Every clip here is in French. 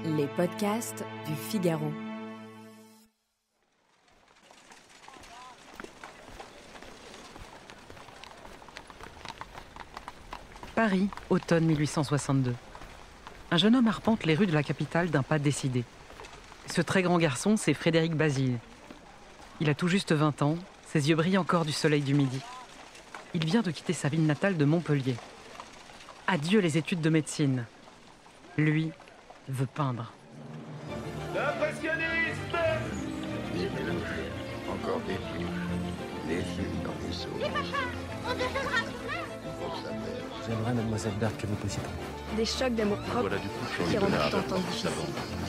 Les podcasts du Figaro. Paris, automne 1862. Un jeune homme arpente les rues de la capitale d'un pas décidé. Ce très grand garçon, c'est Frédéric Bazille. Il a tout juste 20 ans, ses yeux brillent encore du soleil du midi. Il vient de quitter sa ville natale de Montpellier. Adieu les études de médecine. Lui veut peindre. L'impressionniste! Des mélangés, encore des films, des films dans les seaux. Pour sa mère. J'aimerais, mademoiselle Berthe, que vous posiez pour moi. Des chocs d'amour propre Voilà du coup qui rendent tout en temps difficile.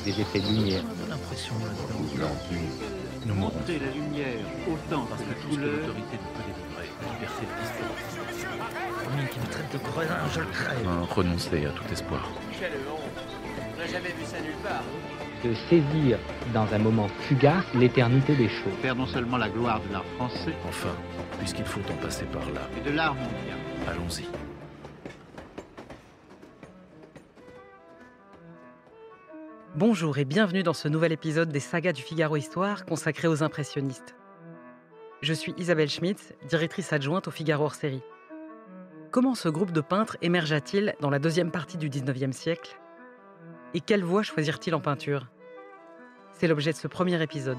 Des effets de lumière. L'impression Ou blanc-pur. nous mourrons. Monter la lumière autant Parce que que la tout ce que couleur. l'autorité ne peut délivrer, la liberté de discours. Lui qui me traite de gredin, je le crève. Renoncer à tout espoir. Quelle honte! On n'a jamais vu ça nulle part. De saisir dans un moment fugace l'éternité des choses. Faire non seulement la gloire de l'art français, Enfin, puisqu'il faut en passer par là, mais de l'art mondial. allons-y. Bonjour et bienvenue dans ce nouvel épisode des sagas du Figaro Histoire consacré aux impressionnistes. Je suis Isabelle Schmitz, directrice adjointe au Figaro hors série. Comment ce groupe de peintres émergea-t-il dans la deuxième partie du XIXe siècle ? Et quelle voie choisirent-ils en peinture ? C'est l'objet de ce premier épisode.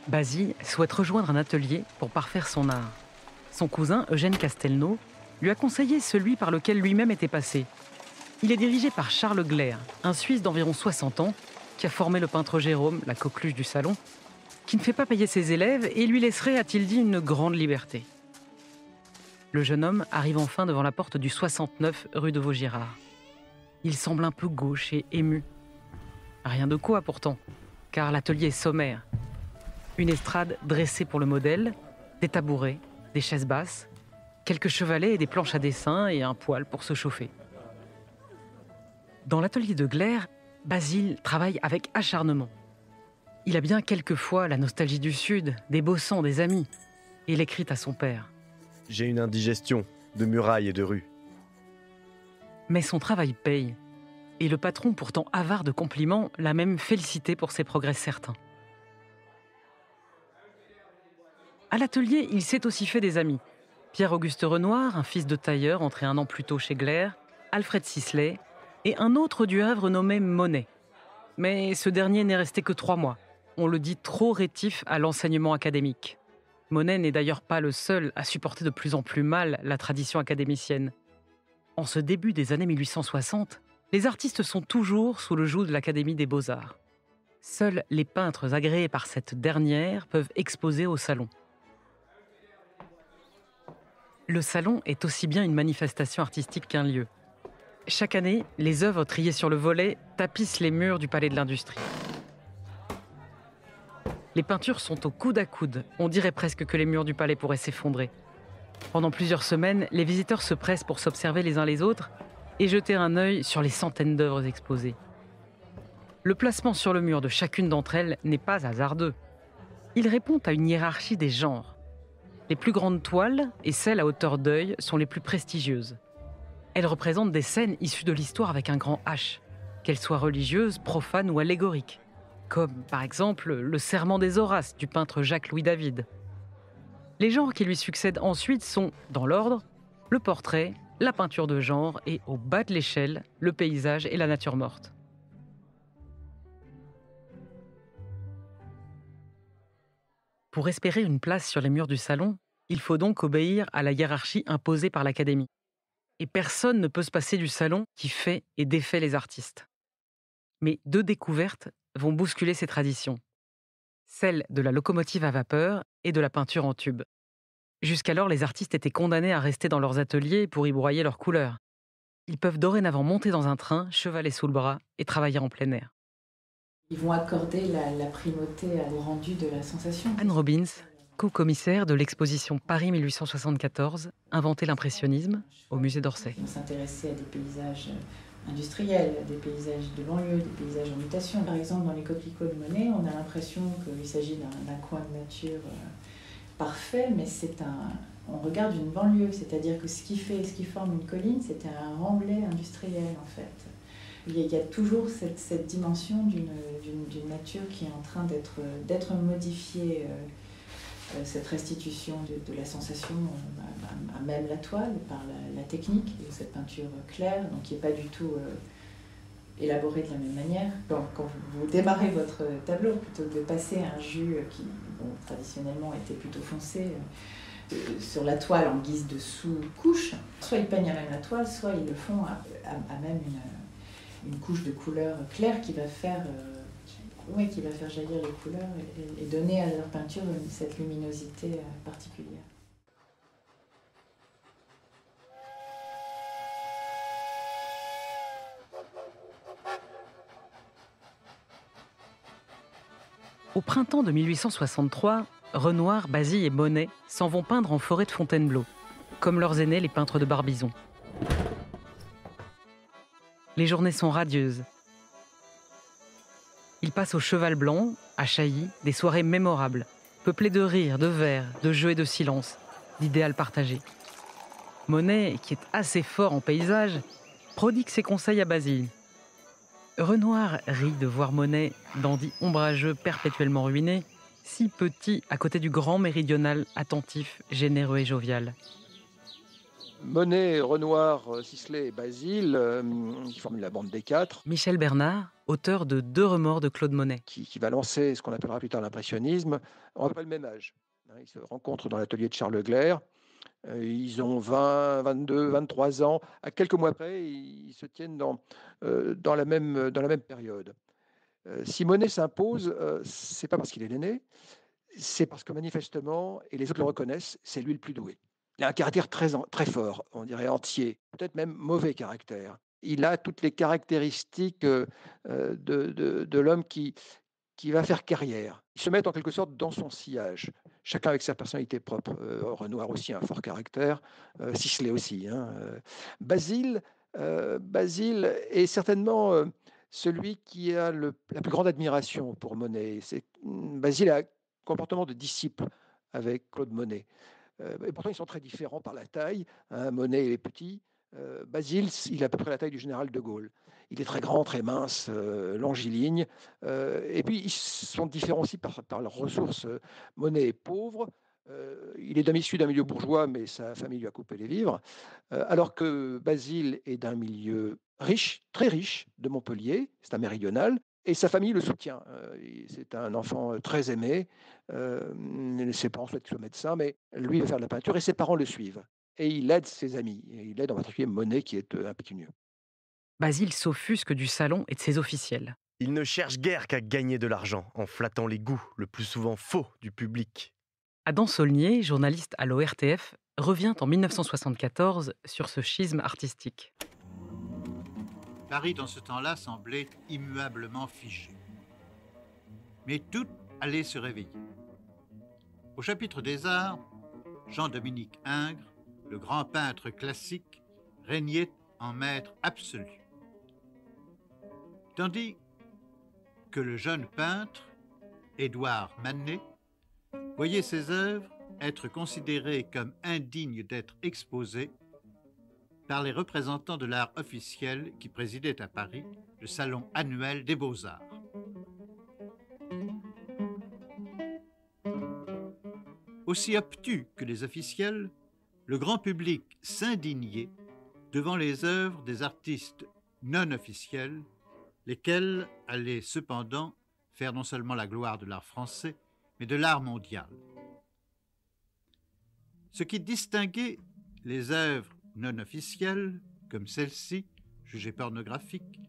Bazille souhaite rejoindre un atelier pour parfaire son art. Son cousin, Eugène Castelnau, lui a conseillé celui par lequel lui-même était passé. Il est dirigé par Charles Gleyre, un Suisse d'environ 60 ans, qui a formé le peintre Jérôme, la coqueluche du salon, qui ne fait pas payer ses élèves et lui laisserait, a-t-il dit, une grande liberté. Le jeune homme arrive enfin devant la porte du 69 rue de Vaugirard. Il semble un peu gauche et ému. Rien de quoi pourtant, car l'atelier est sommaire. Une estrade dressée pour le modèle, des tabourets, des chaises basses, quelques chevalets et des planches à dessin et un poêle pour se chauffer. Dans l'atelier de Gleyre, Bazille travaille avec acharnement. Il a bien quelquefois la nostalgie du Sud, des beaux sangs, des amis, et il écrit à son père. J'ai une indigestion de murailles et de rues. Mais son travail paye, et le patron, pourtant avare de compliments, l'a même félicité pour ses progrès certains. À l'atelier, il s'est aussi fait des amis. Pierre-Auguste Renoir, un fils de tailleur entré un an plus tôt chez Gleyre, Alfred Sisley, et un autre du Havre nommé Monet. Mais ce dernier n'est resté que 3 mois. On le dit trop rétif à l'enseignement académique. Monet n'est d'ailleurs pas le seul à supporter de plus en plus mal la tradition académicienne. En ce début des années 1860, les artistes sont toujours sous le joug de l'Académie des Beaux-Arts. Seuls les peintres agréés par cette dernière peuvent exposer au salon. Le salon est aussi bien une manifestation artistique qu'un lieu. Chaque année, les œuvres triées sur le volet tapissent les murs du Palais de l'Industrie. Les peintures sont au coude à coude. On dirait presque que les murs du palais pourraient s'effondrer. Pendant plusieurs semaines, les visiteurs se pressent pour s'observer les uns les autres et jeter un œil sur les centaines d'œuvres exposées. Le placement sur le mur de chacune d'entre elles n'est pas hasardeux. Il répond à une hiérarchie des genres. Les plus grandes toiles et celles à hauteur d'œil sont les plus prestigieuses. Elles représentent des scènes issues de l'histoire avec un grand H, qu'elles soient religieuses, profanes ou allégoriques, comme par exemple le Serment des Horaces du peintre Jacques-Louis David. Les genres qui lui succèdent ensuite sont, dans l'ordre, le portrait, la peinture de genre et, au bas de l'échelle, le paysage et la nature morte. Pour espérer une place sur les murs du salon, il faut donc obéir à la hiérarchie imposée par l'Académie. Et personne ne peut se passer du salon qui fait et défait les artistes. Mais 2 découvertes vont bousculer ces traditions. Celle de la locomotive à vapeur et de la peinture en tube. Jusqu'alors, les artistes étaient condamnés à rester dans leurs ateliers pour y broyer leurs couleurs. Ils peuvent dorénavant monter dans un train, chevalet sous le bras et travailler en plein air. Ils vont accorder la primauté au rendu de la sensation. Anne Robbins, co-commissaire de l'exposition Paris 1874, Inventer l'impressionnisme, au musée d'Orsay. Ils vont s'intéresser à des paysages industriels, des paysages de banlieue, des paysages en mutation. Par exemple, dans les coquelicots de Monet, on a l'impression qu'il s'agit d'un coin de nature parfait, mais c'est on regarde une banlieue, c'est-à-dire que ce qui forme une colline, c'était un remblai industriel en fait. Il y a toujours cette dimension d'une nature qui est en train d'être modifiée, cette restitution de la sensation à même la toile, par la technique de cette peinture claire, donc qui n'est pas du tout élaborée de la même manière. Quand vous démarrez votre tableau, plutôt que de passer un jus qui traditionnellement était plutôt foncé, sur la toile en guise de sous-couche, soit ils peignent à même la toile, soit ils le font à même une couche de couleur claire qui va faire jaillir les couleurs et donner à leur peinture cette luminosité particulière. Au printemps de 1863, Renoir, Basile et Monet s'en vont peindre en forêt de Fontainebleau, comme leurs aînés les peintres de Barbizon. Les journées sont radieuses. Ils passent au cheval blanc, à Chailly, des soirées mémorables, peuplées de rires, de vers, de jeux et de silences, d'idéal partagé. Monet, qui est assez fort en paysage, prodigue ses conseils à Basile. Renoir rit de voir Monet, dandy ombrageux perpétuellement ruiné, si petit à côté du grand méridional attentif, généreux et jovial. Monet, Renoir, Sisley et Basile, qui forment la bande des quatre. Michel Bernard, auteur de 2 remords de Claude Monet. Qui va lancer ce qu'on appellera plus tard l'impressionnisme, on pas le même âge. Ils se rencontrent dans l'atelier de Charles Leclerc. Ils ont 20, 22, 23 ans. À quelques mois près, ils se tiennent dans la même période. Si Monet s'impose, c'est pas parce qu'il est l'aîné, c'est parce que manifestement, et les autres le reconnaissent, c'est lui le plus doué. Il a un caractère très fort, on dirait entier, peut-être même mauvais caractère. Il a toutes les caractéristiques de l'homme qui va faire carrière. Ils se mettent en quelque sorte dans son sillage, chacun avec sa personnalité propre. Renoir aussi a un fort caractère, Sisley aussi. Basile est certainement celui qui a la plus grande admiration pour Monet. Basile a un comportement de disciple avec Claude Monet. Et pourtant, ils sont très différents par la taille. Monet est petit. Basile, il a à peu près la taille du général de Gaulle. Il est très grand, très mince, longiligne. Et puis, ils sont différents aussi par leurs ressources. Monet est pauvre. Il est issu d'un milieu bourgeois, mais sa famille lui a coupé les vivres. Alors que Basile est d'un milieu riche, très riche, de Montpellier. C'est un méridional. Et sa famille le soutient. C'est un enfant très aimé. Ses parents souhaitent qu'il soit médecin, mais lui, il veut faire de la peinture et ses parents le suivent. Et il aide ses amis. Et il aide en particulier Monet, qui est impécunieux. Basile s'offusque du salon et de ses officiels. Il ne cherche guère qu'à gagner de l'argent en flattant les goûts, le plus souvent faux, du public. Adam Saulnier, journaliste à l'ORTF, revient en 1974 sur ce schisme artistique. Paris, dans ce temps-là, semblait immuablement figé. Mais tout allait se réveiller. Au chapitre des arts, Jean-Dominique Ingres, le grand peintre classique, régnait en maître absolu. Tandis que le jeune peintre, Édouard Manet, voyait ses œuvres être considérées comme indignes d'être exposées par les représentants de l'art officiel qui présidaient à Paris le salon annuel des Beaux-Arts. Aussi obtus que les officiels, le grand public s'indignait devant les œuvres des artistes non officiels, lesquels allaient cependant faire non seulement la gloire de l'art français, mais de l'art mondial. Ce qui distinguait les œuvres non officielles, comme celle-ci, jugée pornographique,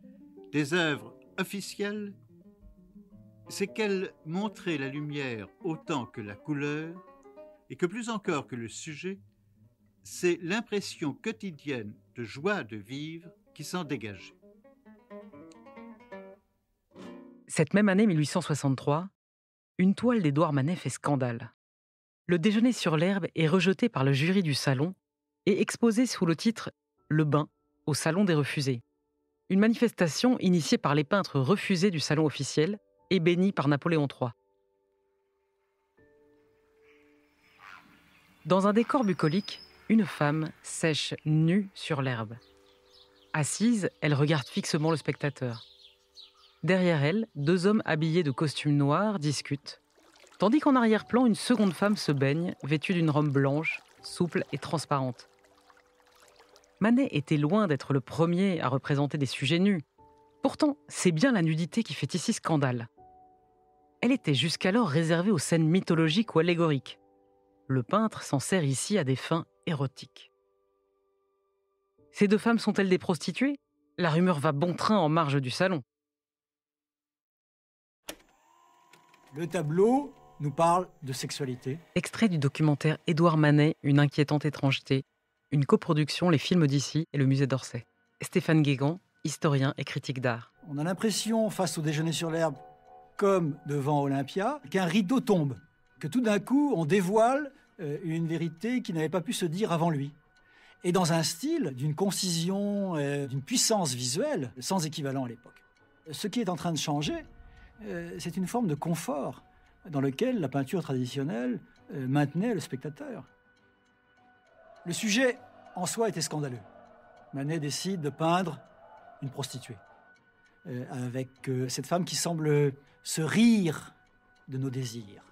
des œuvres officielles, c'est qu'elles montraient la lumière autant que la couleur, et que plus encore que le sujet, c'est l'impression quotidienne de joie de vivre qui s'en dégageait. Cette même année 1863, une toile d'Édouard Manet fait scandale. Le déjeuner sur l'herbe est rejeté par le jury du salon et exposé sous le titre « Le bain » au Salon des Refusés. Une manifestation initiée par les peintres refusés du salon officiel et bénis par Napoléon III. Dans un décor bucolique, une femme sèche nue sur l'herbe. Assise, elle regarde fixement le spectateur. Derrière elle, 2 hommes habillés de costumes noirs discutent, tandis qu'en arrière-plan, une seconde femme se baigne, vêtue d'une robe blanche, souple et transparente. Manet était loin d'être le premier à représenter des sujets nus. Pourtant, c'est bien la nudité qui fait ici scandale. Elle était jusqu'alors réservée aux scènes mythologiques ou allégoriques. Le peintre s'en sert ici à des fins érotiques. Ces 2 femmes sont-elles des prostituées ? La rumeur va bon train en marge du salon. Le tableau nous parle de sexualité. Extrait du documentaire Édouard Manet, Une inquiétante étrangeté, une coproduction Les Films d'Ici et le Musée d'Orsay. Stéphane Guégan, historien et critique d'art. On a l'impression, face au déjeuner sur l'herbe, comme devant Olympia, qu'un rideau tombe, que tout d'un coup on dévoile une vérité qui n'avait pas pu se dire avant lui. Et dans un style d'une concision, d'une puissance visuelle sans équivalent à l'époque. Ce qui est en train de changer, c'est une forme de confort dans lequel la peinture traditionnelle maintenait le spectateur. Le sujet en soi était scandaleux. Manet décide de peindre une prostituée, avec cette femme qui semble se rire de nos désirs.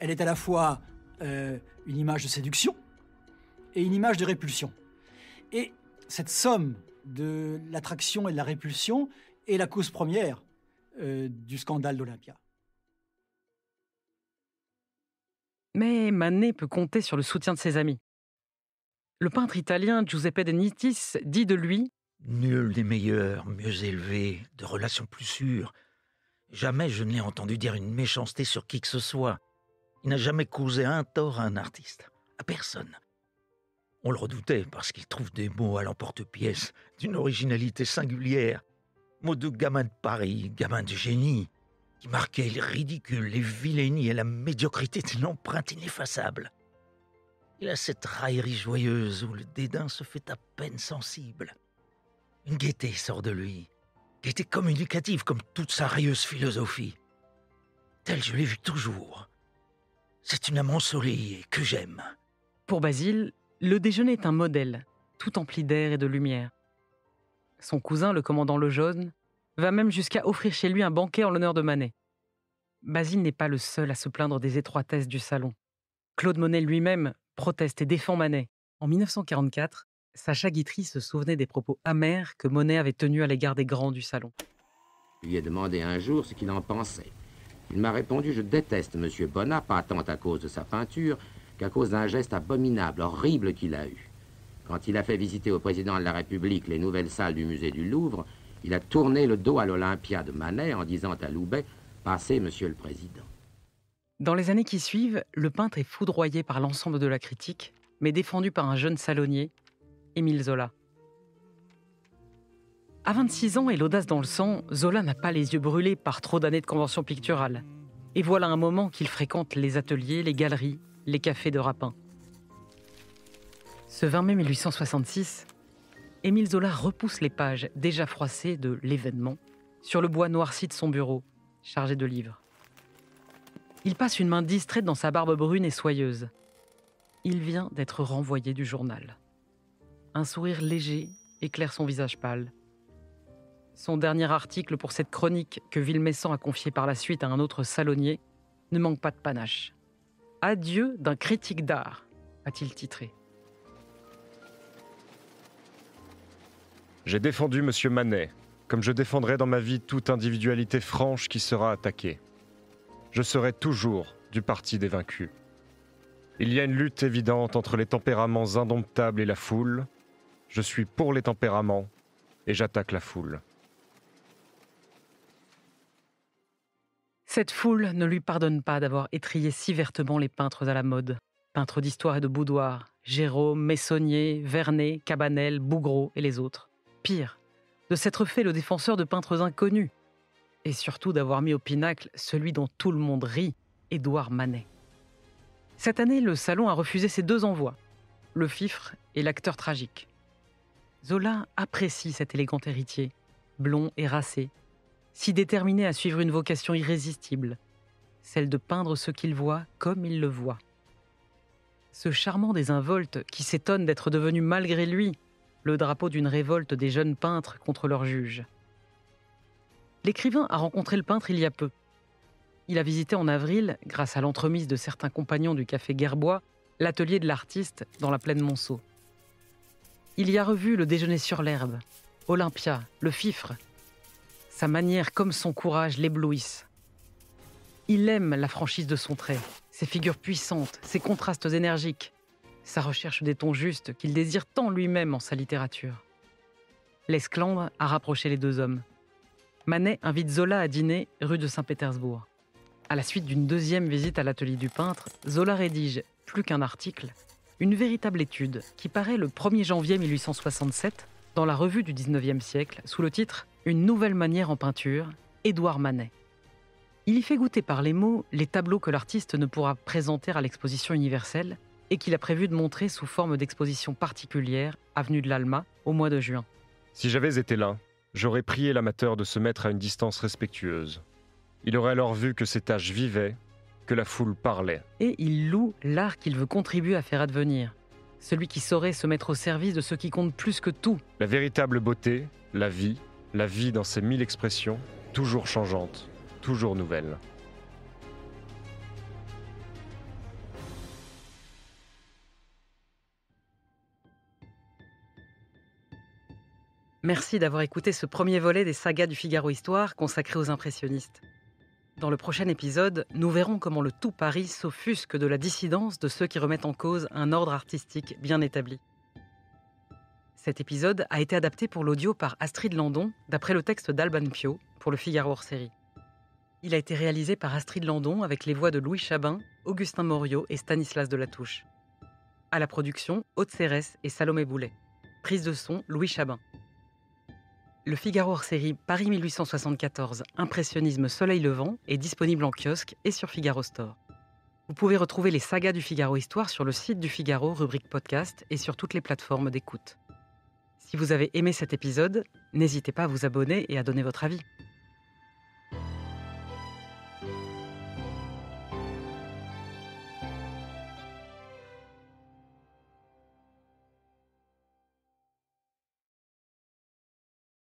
Elle est à la fois une image de séduction et une image de répulsion. Et cette somme de l'attraction et de la répulsion est la cause première du scandale d'Olympia. Mais Manet peut compter sur le soutien de ses amis. Le peintre italien Giuseppe De Nittis dit de lui « Nul n'est meilleur, mieux élevé, de relations plus sûres. Jamais je n'ai entendu dire une méchanceté sur qui que ce soit. Il n'a jamais causé un tort à un artiste, à personne. On le redoutait parce qu'il trouve des mots à l'emporte-pièce, d'une originalité singulière. Mots de gamin de Paris, gamin de génie, qui marquaient le ridicule, les vilainies et la médiocrité d'une empreinte ineffaçable. Il a cette raillerie joyeuse où le dédain se fait à peine sensible. Une gaieté sort de lui, gaieté communicative comme toute sa rieuse philosophie. Telle je l'ai vue toujours. C'est une âme ensoleillée que j'aime. » Pour Basile, le déjeuner est un modèle, tout empli d'air et de lumière. Son cousin, le commandant Lejeune, va même jusqu'à offrir chez lui un banquet en l'honneur de Manet. Basile n'est pas le seul à se plaindre des étroitesses du salon. Claude Monet lui-même proteste et défend Manet. En 1944, Sacha Guitry se souvenait des propos amers que Monet avait tenus à l'égard des grands du salon. Je lui ai demandé un jour ce qu'il en pensait. Il m'a répondu « Je déteste M. Bonnat, pas tant à cause de sa peinture qu'à cause d'un geste abominable, horrible qu'il a eu. Quand il a fait visiter au président de la République les nouvelles salles du musée du Louvre, il a tourné le dos à l'Olympia de Manet en disant à Loubet « Passez, Monsieur le Président ». Dans les années qui suivent, le peintre est foudroyé par l'ensemble de la critique, mais défendu par un jeune salonnier, Émile Zola. À 26 ans et l'audace dans le sang, Zola n'a pas les yeux brûlés par trop d'années de convention picturale. Et voilà un moment qu'il fréquente les ateliers, les galeries, les cafés de Rapin. Ce 20 mai 1866, Émile Zola repousse les pages déjà froissées de l'événement sur le bois noirci de son bureau, chargé de livres. Il passe une main distraite dans sa barbe brune et soyeuse. Il vient d'être renvoyé du journal. Un sourire léger éclaire son visage pâle. Son dernier article pour cette chronique que Villemessant a confiée par la suite à un autre salonnier ne manque pas de panache. « Adieu d'un critique d'art », a-t-il titré. J'ai défendu M. Manet, comme je défendrai dans ma vie toute individualité franche qui sera attaquée. Je serai toujours du parti des vaincus. Il y a une lutte évidente entre les tempéraments indomptables et la foule. Je suis pour les tempéraments et j'attaque la foule. Cette foule ne lui pardonne pas d'avoir étrillé si vertement les peintres à la mode. Peintres d'histoire et de boudoir, Gérôme, Meissonnier, Vernet, Cabanel, Bouguereau et les autres. Pire, de s'être fait le défenseur de peintres inconnus. Et surtout d'avoir mis au pinacle celui dont tout le monde rit, Édouard Manet. Cette année, le salon a refusé ses 2 envois, le fifre et l'acteur tragique. Zola apprécie cet élégant héritier, blond et racé, si déterminé à suivre une vocation irrésistible, celle de peindre ce qu'il voit comme il le voit. Ce charmant désinvolte qui s'étonne d'être devenu malgré lui le drapeau d'une révolte des jeunes peintres contre leurs juges. L'écrivain a rencontré le peintre il y a peu. Il a visité en avril, grâce à l'entremise de certains compagnons du café Gerbois, l'atelier de l'artiste dans la plaine Monceau. Il y a revu le déjeuner sur l'herbe, Olympia, le fifre. Sa manière comme son courage l'éblouissent. Il aime la franchise de son trait, ses figures puissantes, ses contrastes énergiques, sa recherche des tons justes qu'il désire tant lui-même en sa littérature. L'esclandre a rapproché les deux hommes. Manet invite Zola à dîner rue de Saint-Pétersbourg. À la suite d'une deuxième visite à l'atelier du peintre, Zola rédige, plus qu'un article, une véritable étude qui paraît le 1er janvier 1867 dans la revue du XIXe siècle sous le titre « Une nouvelle manière en peinture, Édouard Manet ». Il y fait goûter par les mots les tableaux que l'artiste ne pourra présenter à l'exposition universelle et qu'il a prévu de montrer sous forme d'exposition particulière, avenue de l'Alma, au mois de juin. Si j'avais été là, j'aurais prié l'amateur de se mettre à une distance respectueuse. Il aurait alors vu que ses tâches vivaient, que la foule parlait. Et il loue l'art qu'il veut contribuer à faire advenir. Celui qui saurait se mettre au service de ce qui compte plus que tout. La véritable beauté, la vie dans ses 1000 expressions, toujours changeantes, toujours nouvelles. Merci d'avoir écouté ce premier volet des sagas du Figaro Histoire consacré aux impressionnistes. Dans le prochain épisode, nous verrons comment le tout Paris s'offusque de la dissidence de ceux qui remettent en cause un ordre artistique bien établi. Cet épisode a été adapté pour l'audio par Astrid Landon, d'après le texte d'Alban Pio, pour le Figaro hors-série. Il a été réalisé par Astrid Landon avec les voix de Louis Chabin, Augustin Moriot et Stanislas Delatouche. À la production, Aude Cérès et Salomé Boulet. Prise de son, Louis Chabin. Le Figaro hors-série Paris 1874, Impressionnisme Soleil Levant est disponible en kiosque et sur Figaro Store. Vous pouvez retrouver les sagas du Figaro Histoire sur le site du Figaro, rubrique podcast et sur toutes les plateformes d'écoute. Si vous avez aimé cet épisode, n'hésitez pas à vous abonner et à donner votre avis.